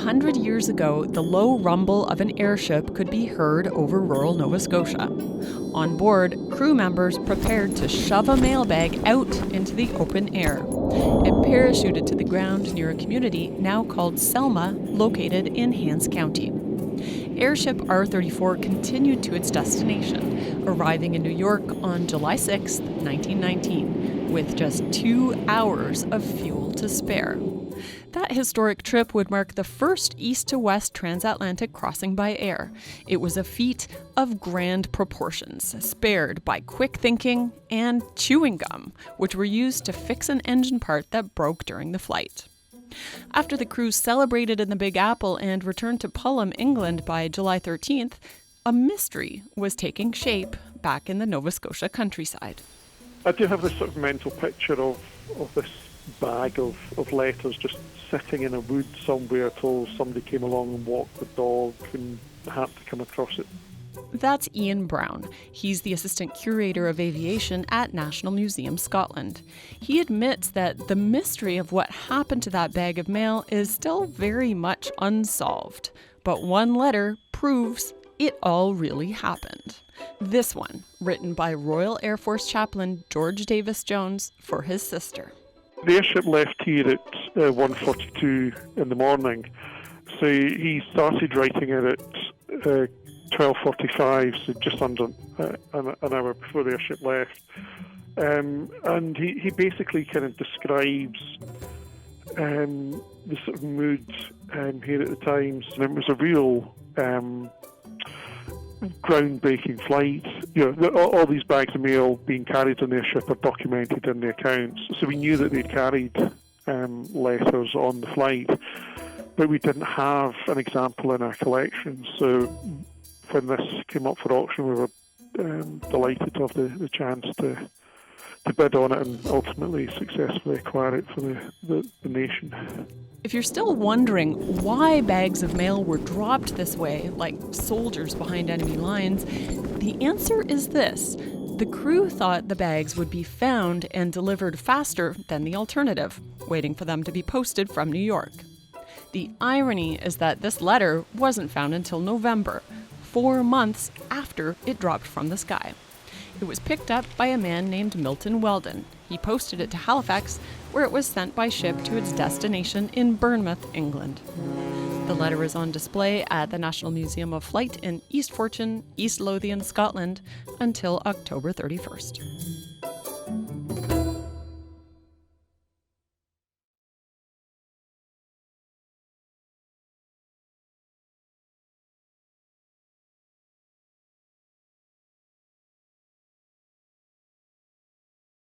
100 years ago, the low rumble of an airship could be heard over rural Nova Scotia. On board, crew members prepared to shove a mailbag out into the open air. It parachuted to the ground near a community now called Selma, located in Hants County. Airship R-34 continued to its destination, arriving in New York on July 6, 1919, with just 2 hours of fuel to spare. That historic trip would mark the first east-to-west transatlantic crossing by air. It was a feat of grand proportions, spared by quick thinking and chewing gum, which were used to fix an engine part that broke during the flight. After the crew celebrated in the Big Apple and returned to Fulham, England by July 13th, a mystery was taking shape back in the Nova Scotia countryside. I do have this sort of mental picture of this bag of letters just sitting in a wood somewhere till somebody came along and walked the dog and happened to come across it. That's Ian Brown. He's the assistant curator of aviation at National Museum Scotland. He admits that the mystery of what happened to that bag of mail is still very much unsolved. But one letter proves it all really happened. This one, written by Royal Air Force chaplain George Davis Jones for his sister. The airship left here at 1:42 in the morning, so he started writing it at 12:45, so just under an hour before the airship left. And he basically kind of describes the sort of mood here at the Times. And it was a real groundbreaking flight. You know, all these bags of mail being carried on the airship are documented in the accounts. So we knew that they'd carried letters on the flight, but we didn't have an example in our collection. So when this came up for auction, we were delighted to have the chance to bid on it and ultimately successfully acquire it for the nation. If you're still wondering why bags of mail were dropped this way, like soldiers behind enemy lines, the answer is this. The crew thought the bags would be found and delivered faster than the alternative, waiting for them to be posted from New York. The irony is that this letter wasn't found until November, 4 months after it dropped from the sky. It was picked up by a man named Milton Weldon. He posted it to Halifax, where it was sent by ship to its destination in Bournemouth, England. The letter is on display at the National Museum of Flight in East Fortune, East Lothian, Scotland, until October 31st.